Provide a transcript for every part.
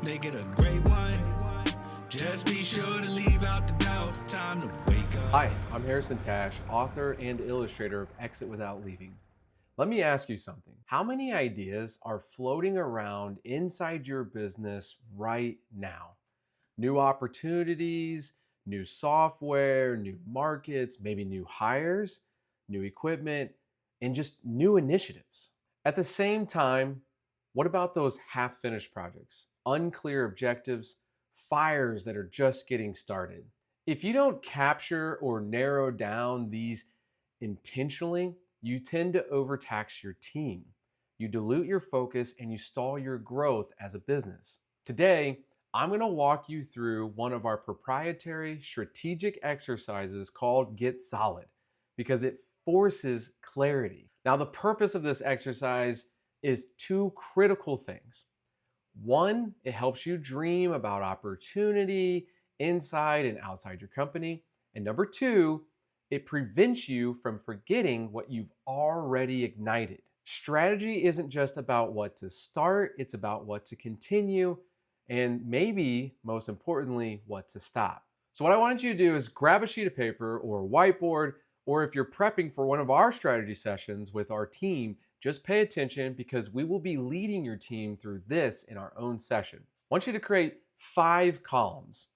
make it a great one. Just be sure to leave out the doubt. Time to wake up. Hi, I'm Harrison Tash, author and illustrator of Exit Without Leaving. Let me ask you something. How many ideas are floating around inside your business right now? New opportunities, new software, new markets, maybe new hires, new equipment, and just new initiatives. At the same time, what about those half-finished projects, unclear objectives, fires that are just getting started? If you don't capture or narrow down these intentionally, you tend to overtax your team. You dilute your focus and you stall your growth as a business. Today, I'm going to walk you through one of our proprietary strategic exercises called Get Solid because it forces clarity. Now, the purpose of this exercise is two critical things. One, it helps you dream about opportunity inside and outside your company. And number two, it prevents you from forgetting what you've already ignited. Strategy isn't just about what to start, it's about what to continue, and maybe most importantly, what to stop. So what I wanted you to do is grab a sheet of paper or a whiteboard, or if you're prepping for one of our strategy sessions with our team, just pay attention because we will be leading your team through this in our own session. I want you to create 5 columns.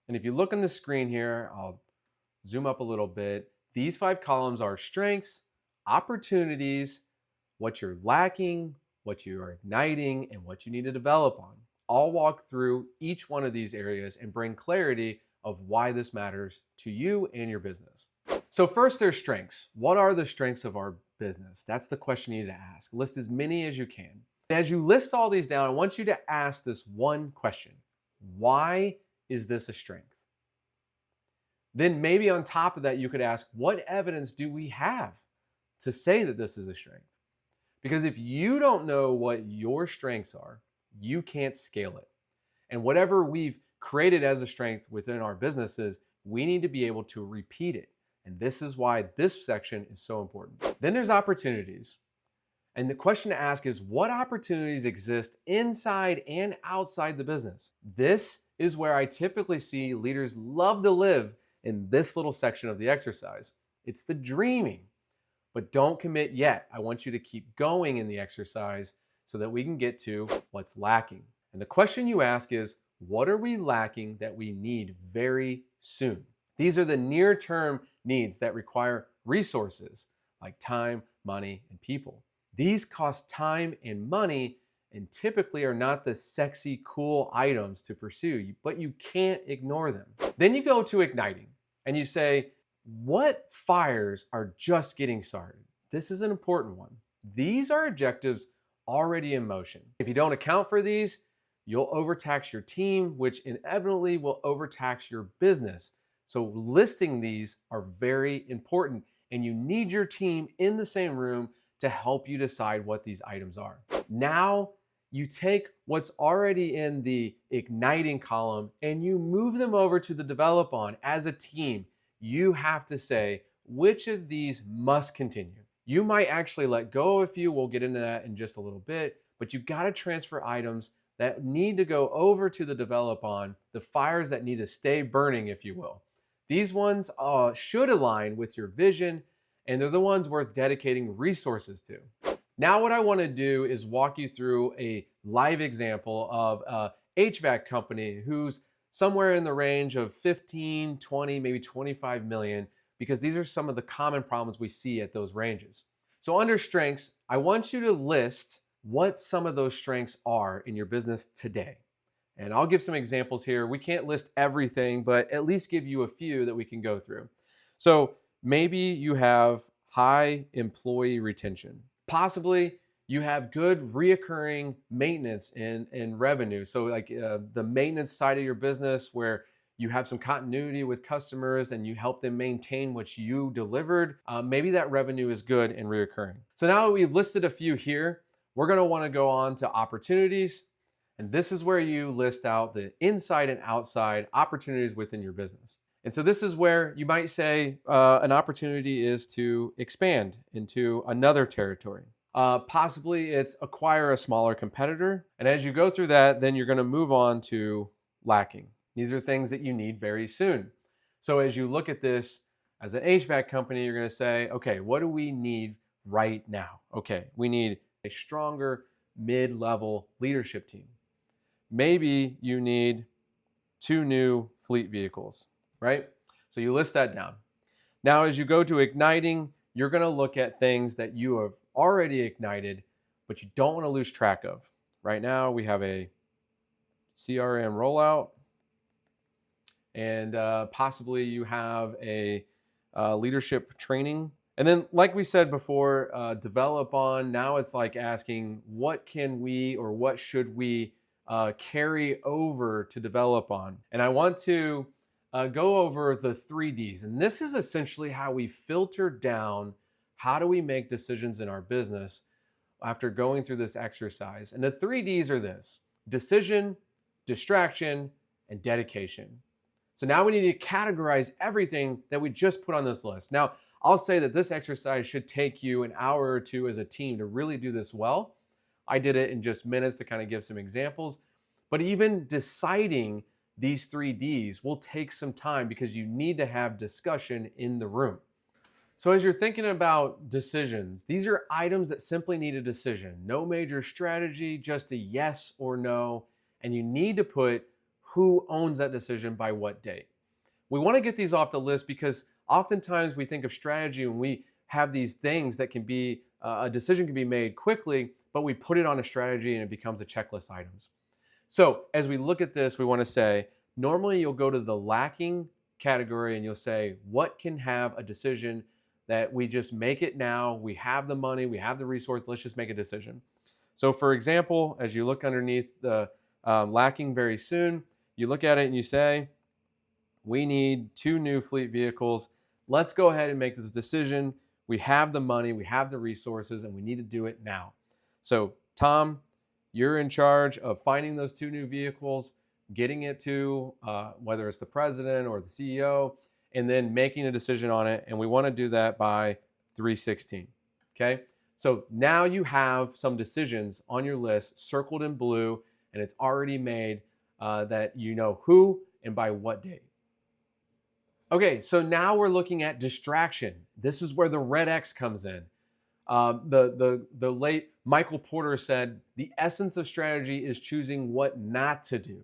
And if you look on the screen here, I'll zoom up a little bit. These 5 columns are strengths, opportunities, what you're lacking, what you are igniting, and what you need to develop on. I'll walk through each one of these areas and bring clarity of why this matters to you and your business. So first, there's strengths. What are the strengths of our business? That's the question you need to ask. List as many as you can. As you list all these down, I want you to ask this one question. Why is this a strength? Then maybe on top of that, you could ask, what evidence do we have to say that this is a strength? Because if you don't know what your strengths are, you can't scale it. And whatever we've created as a strength within our businesses, we need to be able to repeat it. And this is why this section is so important. Then there's opportunities. And the question to ask is, what opportunities exist inside and outside the business? This is where I typically see leaders love to live in this little section of the exercise. It's the dreaming. But don't commit yet. I want you to keep going in the exercise so that we can get to what's lacking. And the question you ask is, what are we lacking that we need very soon? These are the near-term needs that require resources like time, money, and people. These cost time and money and typically are not the sexy, cool items to pursue, but you can't ignore them. Then you go to igniting and you say, what fires are just getting started? This is an important one. These are objectives already in motion. If you don't account for these, you'll overtax your team, which inevitably will overtax your business. So listing these are very important, and you need your team in the same room to help you decide what these items are. Now, you take what's already in the igniting column and you move them over to the develop on as a team. You have to say, which of these must continue? You might actually let go of a few. We'll get into that in just a little bit, but you got to transfer items that need to go over to the develop on, the fires that need to stay burning, if you will. These ones should align with your vision, and they're the ones worth dedicating resources to. Now what I want to do is walk you through a live example of a HVAC company who's somewhere in the range of 15, 20, maybe 25 million, because these are some of the common problems we see at those ranges. So under strengths, I want you to list what some of those strengths are in your business today. And I'll give some examples here. We can't list everything, but at least give you a few that we can go through. So maybe you have high employee retention. Possibly you have good reoccurring maintenance and revenue. So like the maintenance side of your business where you have some continuity with customers and you help them maintain what you delivered. Maybe that revenue is good and reoccurring. So now that we've listed a few here, we're gonna wanna go on to opportunities. And this is where you list out the inside and outside opportunities within your business. And so this is where you might say an opportunity is to expand into another territory. Possibly it's acquire a smaller competitor. And as you go through that, then you're going to move on to lacking. These are things that you need very soon. So as you look at this as an HVAC company, you're going to say, okay, what do we need right now? Okay, we need a stronger mid level leadership team. Maybe you need 2 new fleet vehicles, right? So you list that down. Now, as you go to igniting, you're going to look at things that you have already ignited, but you don't want to lose track of. Right now, we have a CRM rollout, and possibly you have a leadership training. And then, like we said before, develop on. Now it's like asking, what can we or what should we carry over to develop on? And I want to go over the 3Ds. And this is essentially how we filter down how do we make decisions in our business after going through this exercise. And the 3Ds are this: decision, distraction, and dedication. So now we need to categorize everything that we just put on this list. Now, I'll say that this exercise should take you an hour or two as a team to really do this well. I did it in just minutes to kind of give some examples. But even deciding these 3Ds will take some time because you need to have discussion in the room. So as you're thinking about decisions, these are items that simply need a decision. No major strategy, just a yes or no. And you need to put who owns that decision by what date. We want to get these off the list because oftentimes we think of strategy and we have these things that can be, a decision can be made quickly, but we put it on a strategy and it becomes a checklist items. So as we look at this, we want to say, normally you'll go to the lacking category and you'll say, what can have a decision that we just make it now? We have the money, we have the resource, let's just make a decision. So for example, as you look underneath the lacking very soon, you look at it and you say, we need 2 new fleet vehicles. Let's go ahead and make this decision. We have the money, we have the resources, and we need to do it now. So Tom, you're in charge of finding those 2 new vehicles, getting it to whether it's the president or the CEO, and then making a decision on it. And we want to do that by 3/16. Okay. So now you have some decisions on your list circled in blue, and it's already made that you know who and by what date. Okay, so now we're looking at distraction. This is where the red X comes in. The late Michael Porter said, the essence of strategy is choosing what not to do.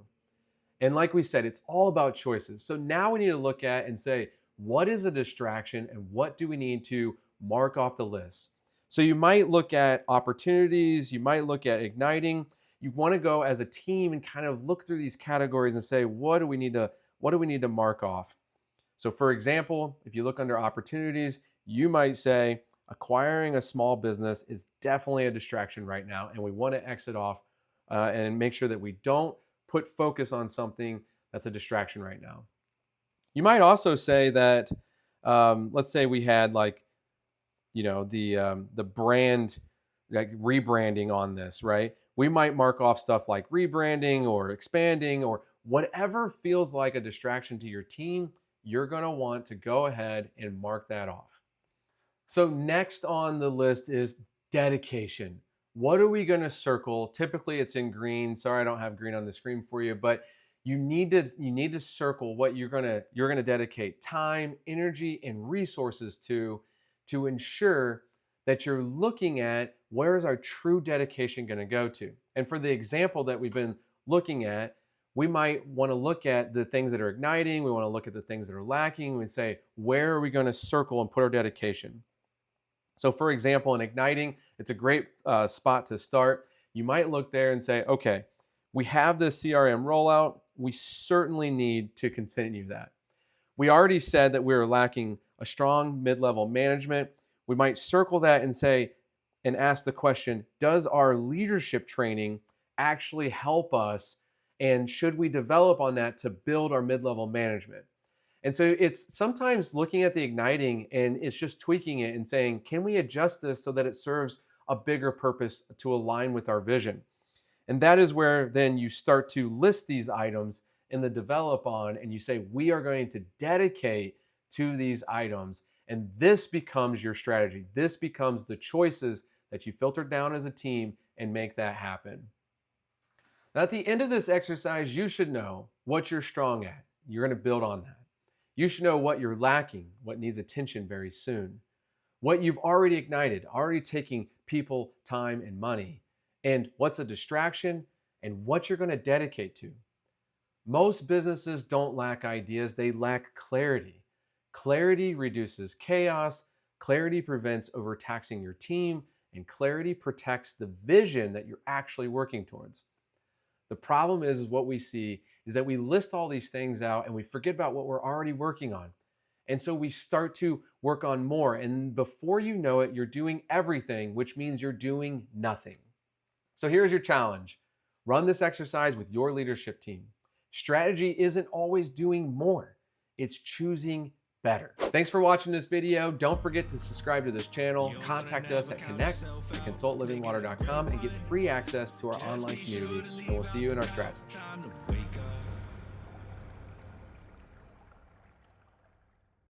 And like we said, it's all about choices. So now we need to look at and say, what is a distraction and what do we need to mark off the list? So you might look at opportunities, you might look at igniting. You want to go as a team and kind of look through these categories and say, what do we need to mark off? So for example, if you look under opportunities, you might say acquiring a small business is definitely a distraction right now, and we want to exit off and make sure that we don't put focus on something that's a distraction right now. You might also say that, let's say we had like, the brand, like rebranding on this, right? We might mark off stuff like rebranding or expanding or whatever feels like a distraction to your team. You're going to want to go ahead and mark that off. So next on the list is dedication. What are we going to circle? Typically it's in green. Sorry, I don't have green on the screen for you, but you need to circle what you're going to dedicate time, energy, and resources to ensure that you're looking at where is our true dedication going to go to. And for the example that we've been looking at, we might want to look at the things that are igniting. We want to look at the things that are lacking. We say, where are we going to circle and put our dedication? So for example, in igniting, it's a great spot to start. You might look there and say, okay, we have this CRM rollout. We certainly need to continue that. We already said that we were lacking a strong mid-level management. We might circle that and say, and ask the question, does our leadership training actually help us? And should we develop on that to build our mid-level management? And so it's sometimes looking at the igniting and it's just tweaking it and saying, can we adjust this so that it serves a bigger purpose to align with our vision? And that is where then you start to list these items in the develop on and you say, we are going to dedicate to these items. And this becomes your strategy. This becomes the choices that you filtered down as a team and make that happen. Now, at the end of this exercise, you should know what you're strong at. You're going to build on that. You should know what you're lacking, what needs attention very soon, what you've already ignited, already taking people, time, and money, and what's a distraction and what you're going to dedicate to. Most businesses don't lack ideas, they lack clarity. Clarity reduces chaos, clarity prevents overtaxing your team, and clarity protects the vision that you're actually working towards. The problem is what we see is that we list all these things out and we forget about what we're already working on. And so we start to work on more. And before you know it, you're doing everything, which means you're doing nothing. So here's your challenge. Run this exercise with your leadership team. Strategy isn't always doing more. It's choosing better. Thanks for watching this video. Don't forget to subscribe to this channel. Contact us at connect@consultlivingwater.com and get free access to our online community. And we'll see you in our strategy.